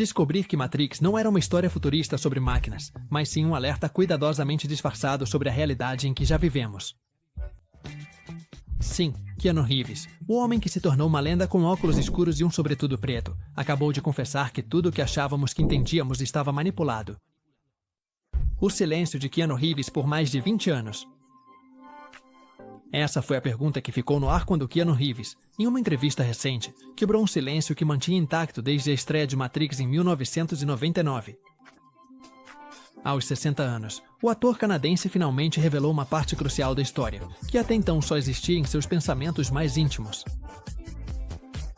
Descobrir que Matrix não era uma história futurista sobre máquinas, mas sim um alerta cuidadosamente disfarçado sobre a realidade em que já vivemos. Sim, Keanu Reeves, o homem que se tornou uma lenda com óculos escuros e um sobretudo preto, acabou de confessar que tudo o que achávamos que entendíamos estava manipulado. O silêncio de Keanu Reeves por mais de 20 anos. Essa foi a pergunta que ficou no ar quando Keanu Reeves, em uma entrevista recente, quebrou um silêncio que mantinha intacto desde a estreia de Matrix em 1999. Aos 60 anos, o ator canadense finalmente revelou uma parte crucial da história, que até então só existia em seus pensamentos mais íntimos.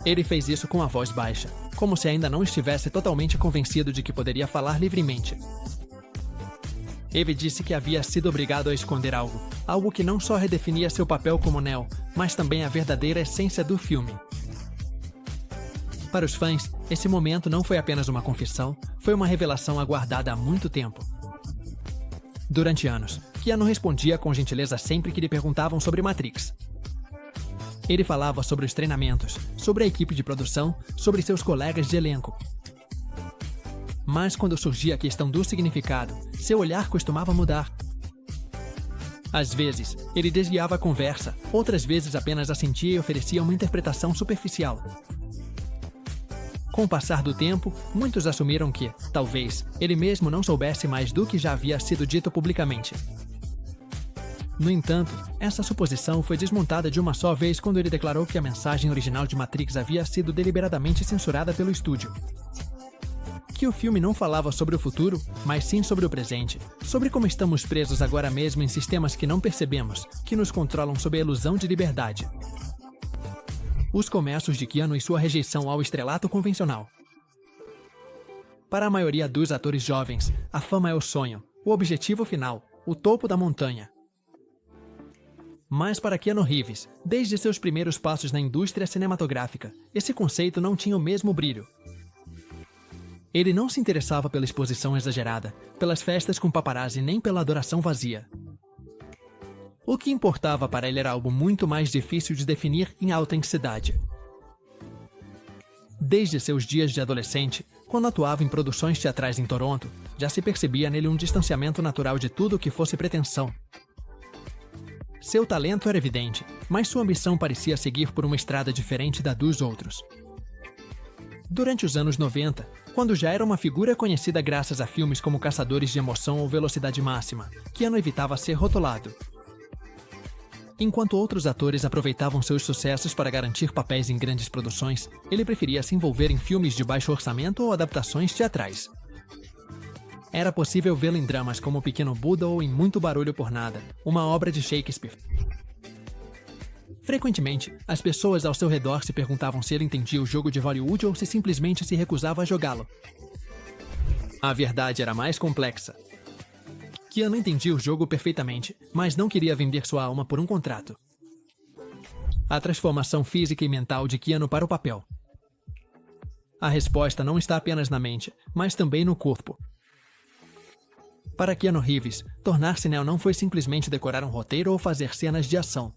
Ele fez isso com a voz baixa, como se ainda não estivesse totalmente convencido de que poderia falar livremente. Ele disse que havia sido obrigado a esconder algo que não só redefinia seu papel como Neo, mas também a verdadeira essência do filme. Para os fãs, esse momento não foi apenas uma confissão, foi uma revelação aguardada há muito tempo. Durante anos, Keanu respondia com gentileza sempre que lhe perguntavam sobre Matrix. Ele falava sobre os treinamentos, sobre a equipe de produção, sobre seus colegas de elenco. Mas quando surgia a questão do significado, seu olhar costumava mudar. Às vezes, ele desviava a conversa, outras vezes apenas assentia e oferecia uma interpretação superficial. Com o passar do tempo, muitos assumiram que, talvez, ele mesmo não soubesse mais do que já havia sido dito publicamente. No entanto, essa suposição foi desmontada de uma só vez quando ele declarou que a mensagem original de Matrix havia sido deliberadamente censurada pelo estúdio. Que o filme não falava sobre o futuro, mas sim sobre o presente, sobre como estamos presos agora mesmo em sistemas que não percebemos, que nos controlam sob a ilusão de liberdade. Os começos de Keanu e sua rejeição ao estrelato convencional. Para a maioria dos atores jovens, a fama é o sonho, o objetivo final, o topo da montanha. Mas para Keanu Reeves, desde seus primeiros passos na indústria cinematográfica, esse conceito não tinha o mesmo brilho. Ele não se interessava pela exposição exagerada, pelas festas com paparazzi nem pela adoração vazia. O que importava para ele era algo muito mais difícil de definir em autenticidade. Desde seus dias de adolescente, quando atuava em produções teatrais em Toronto, já se percebia nele um distanciamento natural de tudo o que fosse pretensão. Seu talento era evidente, mas sua ambição parecia seguir por uma estrada diferente da dos outros. Durante os anos 90, quando já era uma figura conhecida graças a filmes como Caçadores de Emoção ou Velocidade Máxima, Keanu evitava ser rotulado. Enquanto outros atores aproveitavam seus sucessos para garantir papéis em grandes produções, ele preferia se envolver em filmes de baixo orçamento ou adaptações teatrais. Era possível vê-lo em dramas como O Pequeno Buda ou em Muito Barulho por Nada, uma obra de Shakespeare. Frequentemente, as pessoas ao seu redor se perguntavam se ele entendia o jogo de Hollywood ou se simplesmente se recusava a jogá-lo. A verdade era mais complexa. Keanu entendia o jogo perfeitamente, mas não queria vender sua alma por um contrato. A transformação física e mental de Keanu para o papel. A resposta não está apenas na mente, mas também no corpo. Para Keanu Reeves, tornar-se Neo não foi simplesmente decorar um roteiro ou fazer cenas de ação.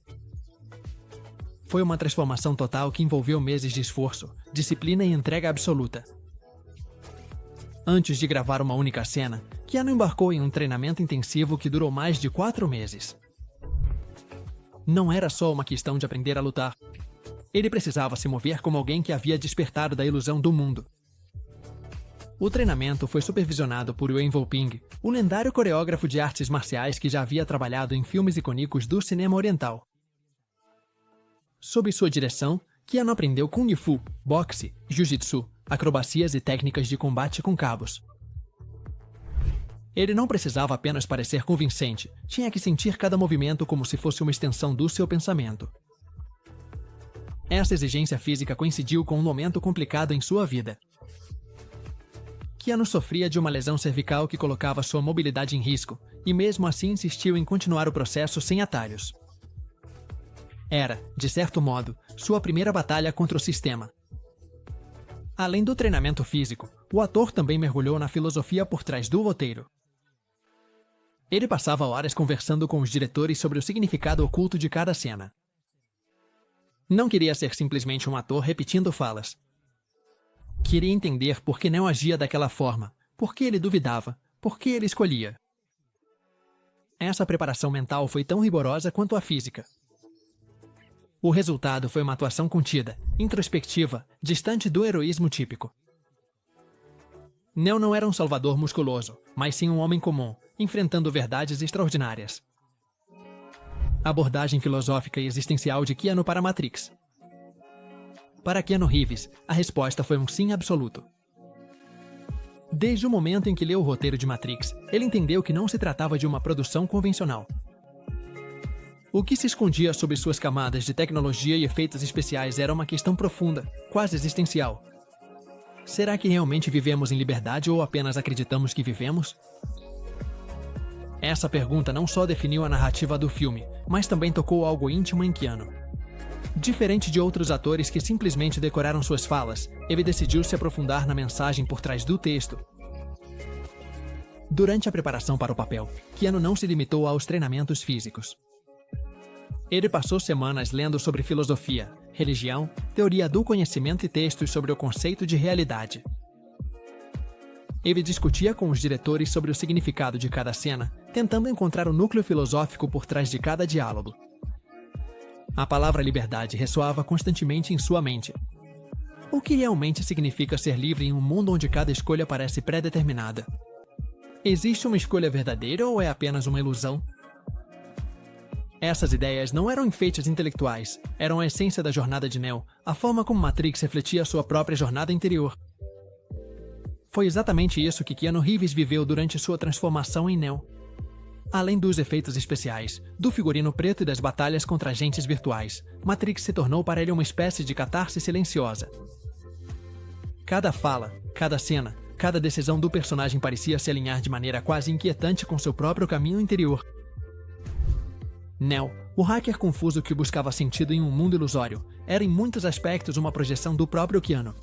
Foi uma transformação total que envolveu meses de esforço, disciplina e entrega absoluta. Antes de gravar uma única cena, Keanu embarcou em um treinamento intensivo que durou mais de 4 meses. Não era só uma questão de aprender a lutar. Ele precisava se mover como alguém que havia despertado da ilusão do mundo. O treinamento foi supervisionado por Yuen Woo-ping, o lendário coreógrafo de artes marciais que já havia trabalhado em filmes icônicos do cinema oriental. Sob sua direção, Keanu aprendeu Kung Fu, boxe, Jiu-Jitsu, acrobacias e técnicas de combate com cabos. Ele não precisava apenas parecer convincente, tinha que sentir cada movimento como se fosse uma extensão do seu pensamento. Essa exigência física coincidiu com um momento complicado em sua vida. Keanu sofria de uma lesão cervical que colocava sua mobilidade em risco, e mesmo assim insistiu em continuar o processo sem atalhos. Era, de certo modo, sua primeira batalha contra o sistema. Além do treinamento físico, o ator também mergulhou na filosofia por trás do roteiro. Ele passava horas conversando com os diretores sobre o significado oculto de cada cena. Não queria ser simplesmente um ator repetindo falas. Queria entender por que Neo agia daquela forma, por que ele duvidava, por que ele escolhia. Essa preparação mental foi tão rigorosa quanto a física. O resultado foi uma atuação contida, introspectiva, distante do heroísmo típico. Neo não era um salvador musculoso, mas sim um homem comum, enfrentando verdades extraordinárias. A abordagem filosófica e existencial de Keanu para Matrix. Para Keanu Reeves, a resposta foi um sim absoluto. Desde o momento em que leu o roteiro de Matrix, ele entendeu que não se tratava de uma produção convencional. O que se escondia sob suas camadas de tecnologia e efeitos especiais era uma questão profunda, quase existencial. Será que realmente vivemos em liberdade ou apenas acreditamos que vivemos? Essa pergunta não só definiu a narrativa do filme, mas também tocou algo íntimo em Keanu. Diferente de outros atores que simplesmente decoraram suas falas, ele decidiu se aprofundar na mensagem por trás do texto. Durante a preparação para o papel, Keanu não se limitou aos treinamentos físicos. Ele passou semanas lendo sobre filosofia, religião, teoria do conhecimento e textos sobre o conceito de realidade. Ele discutia com os diretores sobre o significado de cada cena, tentando encontrar o núcleo filosófico por trás de cada diálogo. A palavra liberdade ressoava constantemente em sua mente. O que realmente significa ser livre em um mundo onde cada escolha parece pré-determinada? Existe uma escolha verdadeira ou é apenas uma ilusão? Essas ideias não eram enfeites intelectuais, eram a essência da jornada de Neo, a forma como Matrix refletia sua própria jornada interior. Foi exatamente isso que Keanu Reeves viveu durante sua transformação em Neo. Além dos efeitos especiais, do figurino preto e das batalhas contra agentes virtuais, Matrix se tornou para ele uma espécie de catarse silenciosa. Cada fala, cada cena, cada decisão do personagem parecia se alinhar de maneira quase inquietante com seu próprio caminho interior. Neo, o hacker confuso que buscava sentido em um mundo ilusório, era em muitos aspectos uma projeção do próprio Keanu.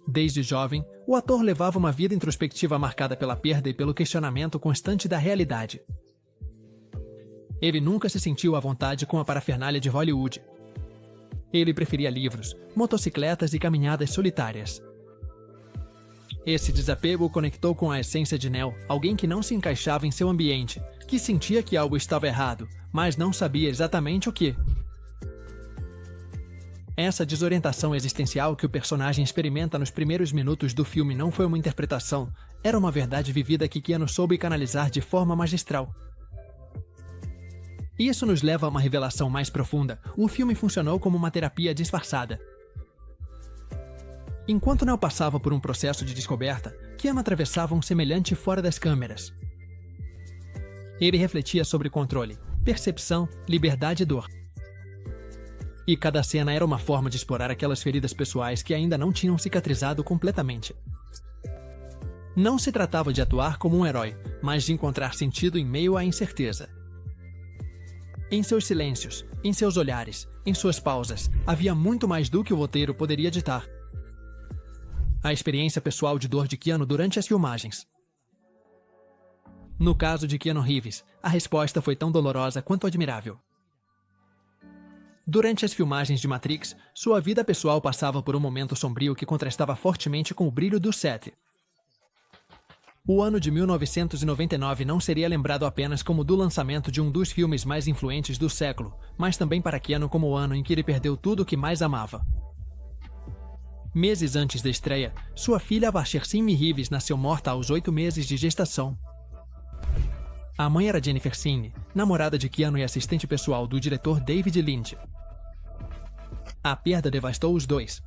Desde jovem, o ator levava uma vida introspectiva marcada pela perda e pelo questionamento constante da realidade. Ele nunca se sentiu à vontade com a parafernália de Hollywood. Ele preferia livros, motocicletas e caminhadas solitárias. Esse desapego o conectou com a essência de Neo, alguém que não se encaixava em seu ambiente, que sentia que algo estava errado, mas não sabia exatamente o que. Essa desorientação existencial que o personagem experimenta nos primeiros minutos do filme não foi uma interpretação, era uma verdade vivida que Keanu soube canalizar de forma magistral. Isso nos leva a uma revelação mais profunda. O filme funcionou como uma terapia disfarçada. Enquanto Neo passava por um processo de descoberta, Keanu atravessava um semelhante fora das câmeras. Ele refletia sobre controle, percepção, liberdade e dor. E cada cena era uma forma de explorar aquelas feridas pessoais que ainda não tinham cicatrizado completamente. Não se tratava de atuar como um herói, mas de encontrar sentido em meio à incerteza. Em seus silêncios, em seus olhares, em suas pausas, havia muito mais do que o roteiro poderia ditar. A experiência pessoal de dor de Keanu durante as filmagens. No caso de Keanu Reeves, a resposta foi tão dolorosa quanto admirável. Durante as filmagens de Matrix, sua vida pessoal passava por um momento sombrio que contrastava fortemente com o brilho do set. O ano de 1999 não seria lembrado apenas como do lançamento de um dos filmes mais influentes do século, mas também para Keanu como o ano em que ele perdeu tudo o que mais amava. Meses antes da estreia, sua filha Bashir Singh Reeves nasceu morta aos 8 meses de gestação. A mãe era Jennifer Singh, namorada de Keanu e assistente pessoal do diretor David Lynch. A perda devastou os dois.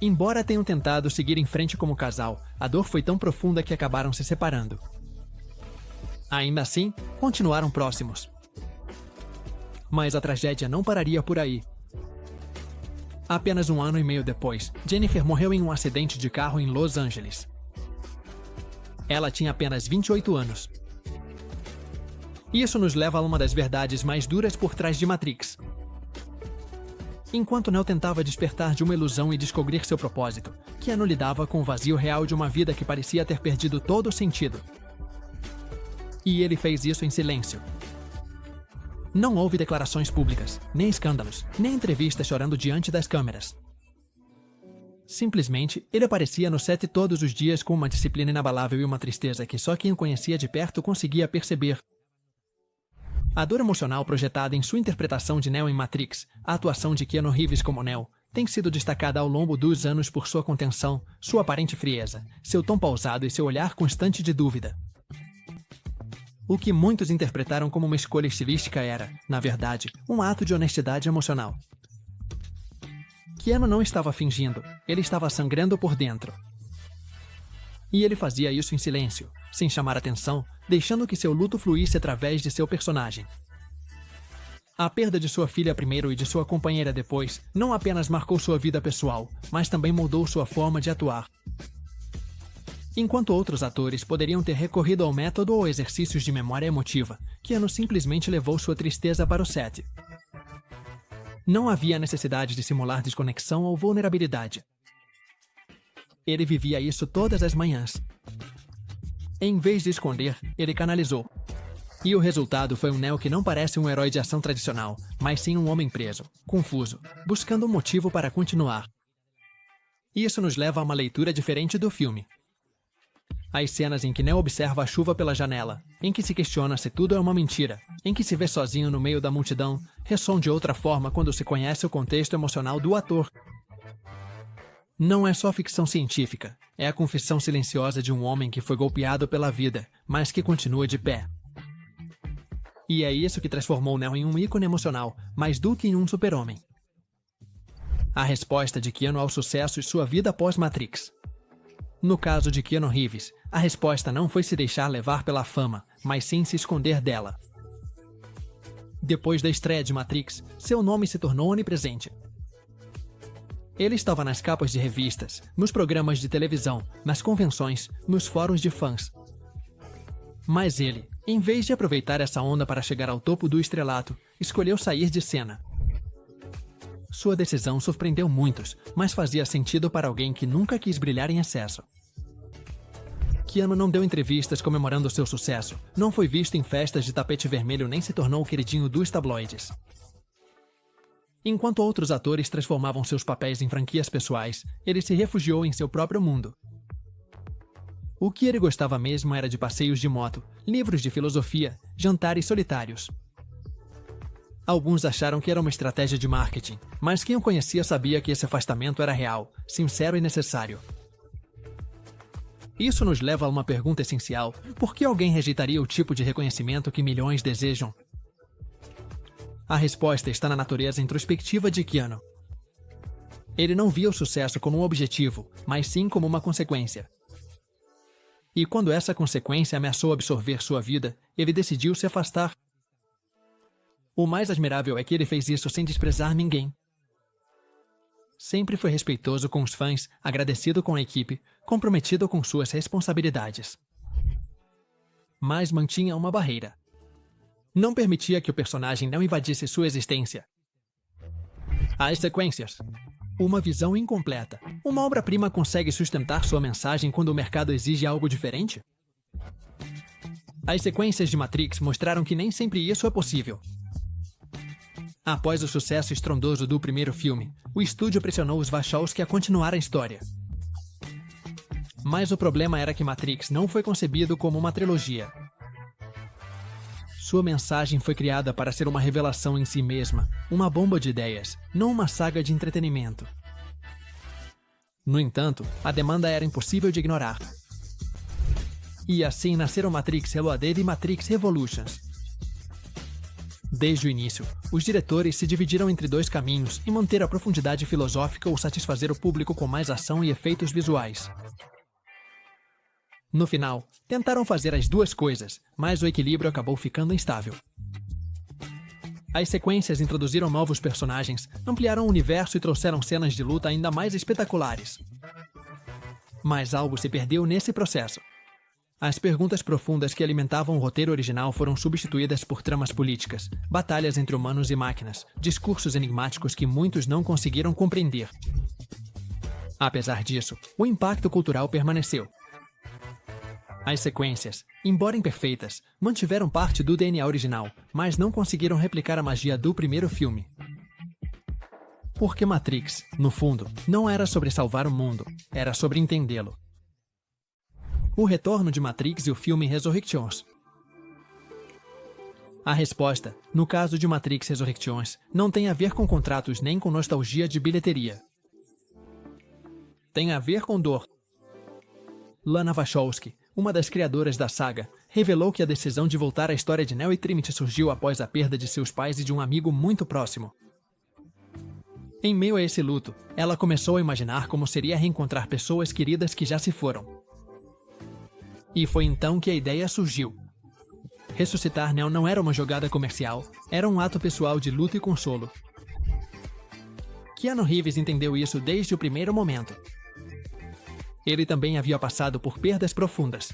Embora tenham tentado seguir em frente como casal, a dor foi tão profunda que acabaram se separando. Ainda assim, continuaram próximos. Mas a tragédia não pararia por aí. Apenas 1 ano e meio depois, Jennifer morreu em um acidente de carro em Los Angeles. Ela tinha apenas 28 anos. Isso nos leva a uma das verdades mais duras por trás de Matrix. Enquanto Neo tentava despertar de uma ilusão e descobrir seu propósito, Keanu lidava com o vazio real de uma vida que parecia ter perdido todo o sentido. E ele fez isso em silêncio. Não houve declarações públicas, nem escândalos, nem entrevistas chorando diante das câmeras. Simplesmente, ele aparecia no set todos os dias com uma disciplina inabalável e uma tristeza que só quem o conhecia de perto conseguia perceber. A dor emocional projetada em sua interpretação de Neo em Matrix, a atuação de Keanu Reeves como Neo, tem sido destacada ao longo dos anos por sua contenção, sua aparente frieza, seu tom pausado e seu olhar constante de dúvida. O que muitos interpretaram como uma escolha estilística era, na verdade, um ato de honestidade emocional. Keanu não estava fingindo, ele estava sangrando por dentro. E ele fazia isso em silêncio, sem chamar atenção, deixando que seu luto fluísse através de seu personagem. A perda de sua filha primeiro e de sua companheira depois não apenas marcou sua vida pessoal, mas também moldou sua forma de atuar. Enquanto outros atores poderiam ter recorrido ao método ou exercícios de memória emotiva, Keanu simplesmente levou sua tristeza para o set. Não havia necessidade de simular desconexão ou vulnerabilidade. Ele vivia isso todas as manhãs. Em vez de esconder, ele canalizou. E o resultado foi um Neo que não parece um herói de ação tradicional, mas sim um homem preso, confuso, buscando um motivo para continuar. Isso nos leva a uma leitura diferente do filme. As cenas em que Neo observa a chuva pela janela, em que se questiona se tudo é uma mentira, em que se vê sozinho no meio da multidão, ressoam de outra forma quando se conhece o contexto emocional do ator. Não é só ficção científica, é a confissão silenciosa de um homem que foi golpeado pela vida, mas que continua de pé. E é isso que transformou Neo em um ícone emocional, mais do que em um super-homem. A resposta de Keanu ao sucesso e sua vida pós-Matrix. No caso de Keanu Reeves, a resposta não foi se deixar levar pela fama, mas sim se esconder dela. Depois da estreia de Matrix, seu nome se tornou onipresente. Ele estava nas capas de revistas, nos programas de televisão, nas convenções, nos fóruns de fãs. Mas ele, em vez de aproveitar essa onda para chegar ao topo do estrelato, escolheu sair de cena. Sua decisão surpreendeu muitos, mas fazia sentido para alguém que nunca quis brilhar em excesso. Keanu não deu entrevistas comemorando seu sucesso, não foi visto em festas de tapete vermelho nem se tornou o queridinho dos tabloides. Enquanto outros atores transformavam seus papéis em franquias pessoais, ele se refugiou em seu próprio mundo. O que ele gostava mesmo era de passeios de moto, livros de filosofia, jantares solitários. Alguns acharam que era uma estratégia de marketing, mas quem o conhecia sabia que esse afastamento era real, sincero e necessário. Isso nos leva a uma pergunta essencial: por que alguém rejeitaria o tipo de reconhecimento que milhões desejam? A resposta está na natureza introspectiva de Keanu. Ele não via o sucesso como um objetivo, mas sim como uma consequência. E quando essa consequência ameaçou absorver sua vida, ele decidiu se afastar. O mais admirável é que ele fez isso sem desprezar ninguém. Sempre foi respeitoso com os fãs, agradecido com a equipe, comprometido com suas responsabilidades. Mas mantinha uma barreira. Não permitia que o personagem não invadisse sua existência. As sequências. Uma visão incompleta. Uma obra-prima consegue sustentar sua mensagem quando o mercado exige algo diferente? As sequências de Matrix mostraram que nem sempre isso é possível. Após o sucesso estrondoso do primeiro filme, o estúdio pressionou os Wachowski a continuar a história. Mas o problema era que Matrix não foi concebido como uma trilogia. Sua mensagem foi criada para ser uma revelação em si mesma, uma bomba de ideias, não uma saga de entretenimento. No entanto, a demanda era impossível de ignorar. E assim nasceram Matrix Reloaded e Matrix Revolutions. Desde o início, os diretores se dividiram entre dois caminhos em manter a profundidade filosófica ou satisfazer o público com mais ação e efeitos visuais. No final, tentaram fazer as duas coisas, mas o equilíbrio acabou ficando instável. As sequências introduziram novos personagens, ampliaram o universo e trouxeram cenas de luta ainda mais espetaculares. Mas algo se perdeu nesse processo. As perguntas profundas que alimentavam o roteiro original foram substituídas por tramas políticas, batalhas entre humanos e máquinas, discursos enigmáticos que muitos não conseguiram compreender. Apesar disso, o impacto cultural permaneceu. As sequências, embora imperfeitas, mantiveram parte do DNA original, mas não conseguiram replicar a magia do primeiro filme. Porque Matrix, no fundo, não era sobre salvar o mundo, era sobre entendê-lo. O retorno de Matrix e o filme Resurrections. A resposta, no caso de Matrix Resurrections, não tem a ver com contratos nem com nostalgia de bilheteria. Tem a ver com dor. Lana Wachowski, uma das criadoras da saga, revelou que a decisão de voltar à história de Neo e Trinity surgiu após a perda de seus pais e de um amigo muito próximo. Em meio a esse luto, ela começou a imaginar como seria reencontrar pessoas queridas que já se foram. E foi então que a ideia surgiu. Ressuscitar Neo não era uma jogada comercial, era um ato pessoal de luto e consolo. Keanu Reeves entendeu isso desde o primeiro momento. Ele também havia passado por perdas profundas.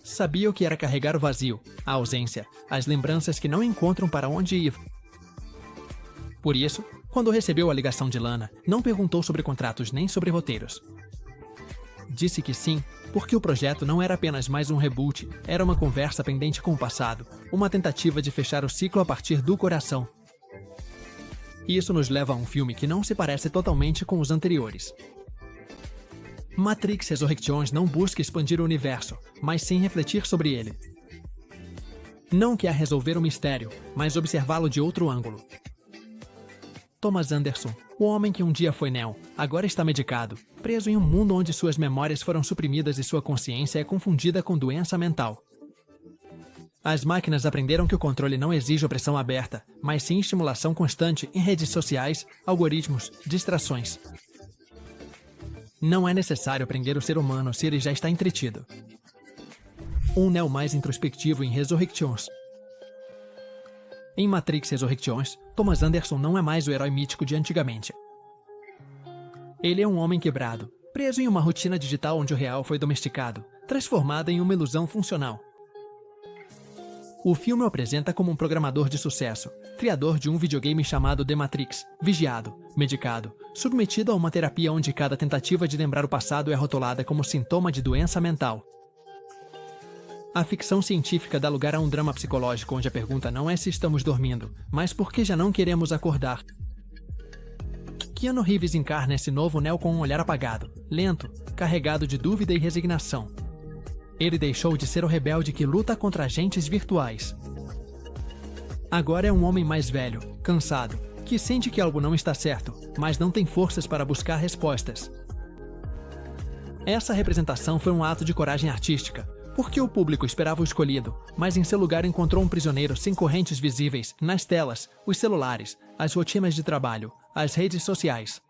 Sabia o que era carregar o vazio, a ausência, as lembranças que não encontram para onde ir. Por isso, quando recebeu a ligação de Lana, não perguntou sobre contratos nem sobre roteiros. Disse que sim, porque o projeto não era apenas mais um reboot, era uma conversa pendente com o passado, uma tentativa de fechar o ciclo a partir do coração. Isso nos leva a um filme que não se parece totalmente com os anteriores. Matrix Resurrections não busca expandir o universo, mas sim refletir sobre ele. Não quer resolver o mistério, mas observá-lo de outro ângulo. Thomas Anderson, o homem que um dia foi Neo, agora está medicado, preso em um mundo onde suas memórias foram suprimidas e sua consciência é confundida com doença mental. As máquinas aprenderam que o controle não exige opressão aberta, mas sim estimulação constante em redes sociais, algoritmos, distrações. Não é necessário prender o ser humano se ele já está entretido. Um Neo mais introspectivo em Resurrections. Em Matrix Resurrections, Thomas Anderson não é mais o herói mítico de antigamente. Ele é um homem quebrado, preso em uma rotina digital onde o real foi domesticado, transformada em uma ilusão funcional. O filme o apresenta como um programador de sucesso, criador de um videogame chamado The Matrix, vigiado, medicado, submetido a uma terapia onde cada tentativa de lembrar o passado é rotulada como sintoma de doença mental. A ficção científica dá lugar a um drama psicológico onde a pergunta não é se estamos dormindo, mas por que já não queremos acordar. Keanu Reeves encarna esse novo Neo com um olhar apagado, lento, carregado de dúvida e resignação. Ele deixou de ser o rebelde que luta contra agentes virtuais. Agora é um homem mais velho, cansado, que sente que algo não está certo, mas não tem forças para buscar respostas. Essa representação foi um ato de coragem artística, porque o público esperava o escolhido, mas em seu lugar encontrou um prisioneiro sem correntes visíveis, nas telas, os celulares, as rotinas de trabalho, as redes sociais.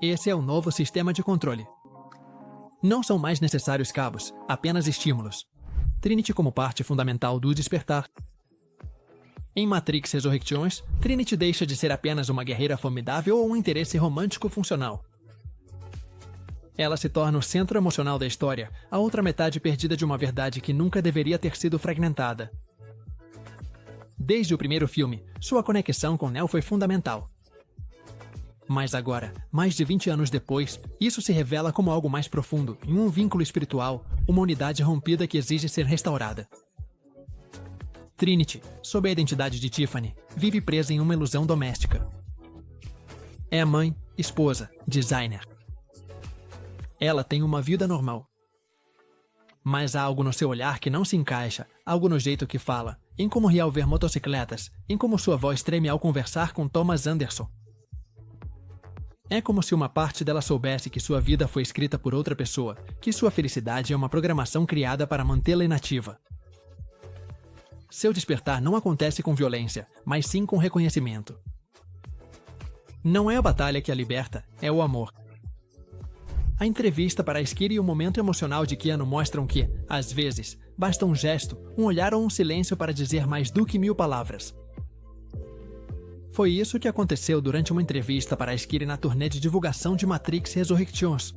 Esse é o novo sistema de controle. Não são mais necessários cabos, apenas estímulos. Trinity como parte fundamental do despertar. Em Matrix Resurrections, Trinity deixa de ser apenas uma guerreira formidável ou um interesse romântico funcional. Ela se torna o centro emocional da história, a outra metade perdida de uma verdade que nunca deveria ter sido fragmentada. Desde o primeiro filme, sua conexão com Neo foi fundamental. Mas agora, mais de 20 anos depois, isso se revela como algo mais profundo, em um vínculo espiritual, uma unidade rompida que exige ser restaurada. Trinity, sob a identidade de Tiffany, vive presa em uma ilusão doméstica. É mãe, esposa, designer. Ela tem uma vida normal. Mas há algo no seu olhar que não se encaixa, algo no jeito que fala, em como ri ao ver motocicletas, em como sua voz treme ao conversar com Thomas Anderson. É como se uma parte dela soubesse que sua vida foi escrita por outra pessoa, que sua felicidade é uma programação criada para mantê-la inativa. Seu despertar não acontece com violência, mas sim com reconhecimento. Não é a batalha que a liberta, é o amor. A entrevista para a Esquire e o momento emocional de Keanu mostram que, às vezes, basta um gesto, um olhar ou um silêncio para dizer mais do que 1000 palavras. Foi isso que aconteceu durante uma entrevista para a Esquire na turnê de divulgação de Matrix Resurrections.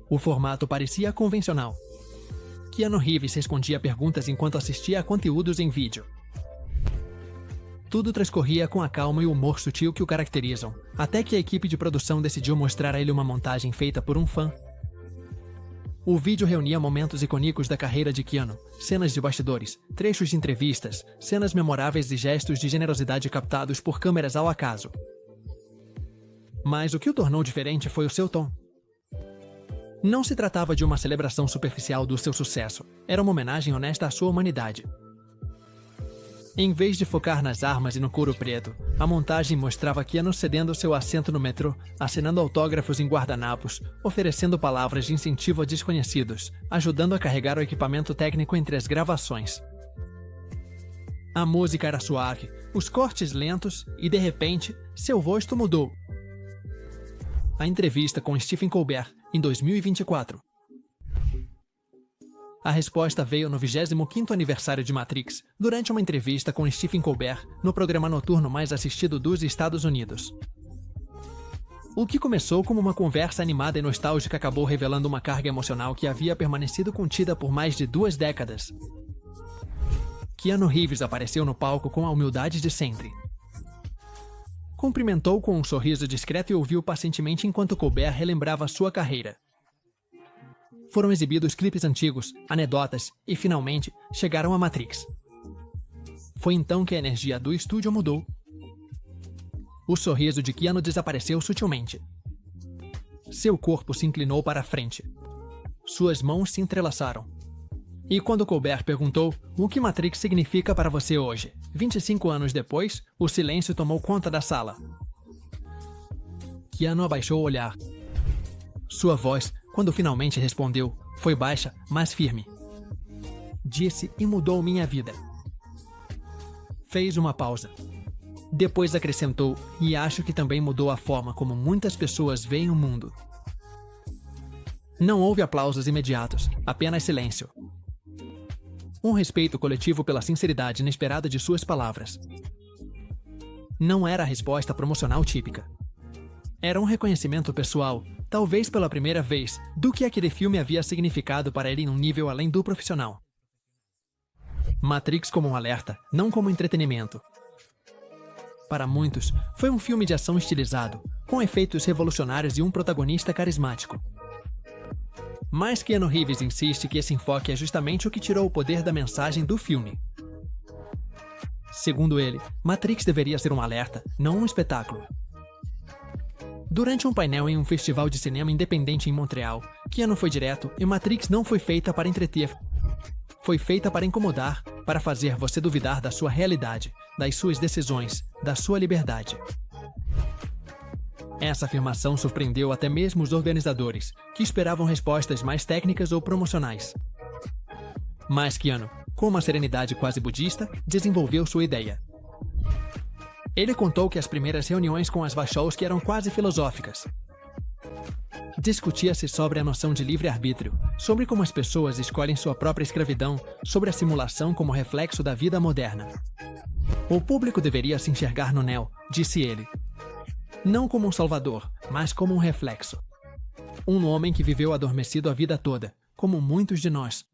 O formato parecia convencional. Keanu Reeves respondia perguntas enquanto assistia a conteúdos em vídeo. Tudo transcorria com a calma e o humor sutil que o caracterizam, até que a equipe de produção decidiu mostrar a ele uma montagem feita por um fã. O vídeo reunia momentos icônicos da carreira de Keanu, cenas de bastidores, trechos de entrevistas, cenas memoráveis e gestos de generosidade captados por câmeras ao acaso. Mas o que o tornou diferente foi o seu tom. Não se tratava de uma celebração superficial do seu sucesso, era uma homenagem honesta à sua humanidade. Em vez de focar nas armas e no couro preto, a montagem mostrava Keanu cedendo seu assento no metrô, assinando autógrafos em guardanapos, oferecendo palavras de incentivo a desconhecidos, ajudando a carregar o equipamento técnico entre as gravações. A música era suave, os cortes lentos e, de repente, seu rosto mudou. A entrevista com Stephen Colbert, em 2024. A resposta veio no 25º aniversário de Matrix, durante uma entrevista com Stephen Colbert, no programa noturno mais assistido dos Estados Unidos. O que começou como uma conversa animada e nostálgica acabou revelando uma carga emocional que havia permanecido contida por mais de 2 décadas. Keanu Reeves apareceu no palco com a humildade de sempre. Cumprimentou com um sorriso discreto e ouviu pacientemente enquanto Colbert relembrava sua carreira. Foram exibidos clipes antigos, anedotas e, finalmente, chegaram a Matrix. Foi então que a energia do estúdio mudou. O sorriso de Keanu desapareceu sutilmente. Seu corpo se inclinou para a frente. Suas mãos se entrelaçaram. E quando Colbert perguntou o que Matrix significa para você hoje, 25 anos depois, o silêncio tomou conta da sala. Keanu abaixou o olhar. Sua voz, quando finalmente respondeu, foi baixa, mas firme. Disse e mudou minha vida. Fez uma pausa. Depois acrescentou, e acho que também mudou a forma como muitas pessoas veem o mundo. Não houve aplausos imediatos, apenas silêncio. Um respeito coletivo pela sinceridade inesperada de suas palavras. Não era a resposta promocional típica. Era um reconhecimento pessoal, talvez pela primeira vez, do que aquele filme havia significado para ele em um nível além do profissional. Matrix como um alerta, não como entretenimento. Para muitos, foi um filme de ação estilizado, com efeitos revolucionários e um protagonista carismático. Mas Keanu Reeves insiste que esse enfoque é justamente o que tirou o poder da mensagem do filme. Segundo ele, Matrix deveria ser um alerta, não um espetáculo. Durante um painel em um festival de cinema independente em Montreal, Keanu foi direto e Matrix não foi feita para entreter. Foi feita para incomodar, para fazer você duvidar da sua realidade, das suas decisões, da sua liberdade. Essa afirmação surpreendeu até mesmo os organizadores, que esperavam respostas mais técnicas ou promocionais. Mas Keanu, com uma serenidade quase budista, desenvolveu sua ideia. Ele contou que as primeiras reuniões com as Wachowski eram quase filosóficas. Discutia-se sobre a noção de livre-arbítrio, sobre como as pessoas escolhem sua própria escravidão, sobre a simulação como reflexo da vida moderna. O público deveria se enxergar no Neo, disse ele. Não como um salvador, mas como um reflexo. Um homem que viveu adormecido a vida toda, como muitos de nós.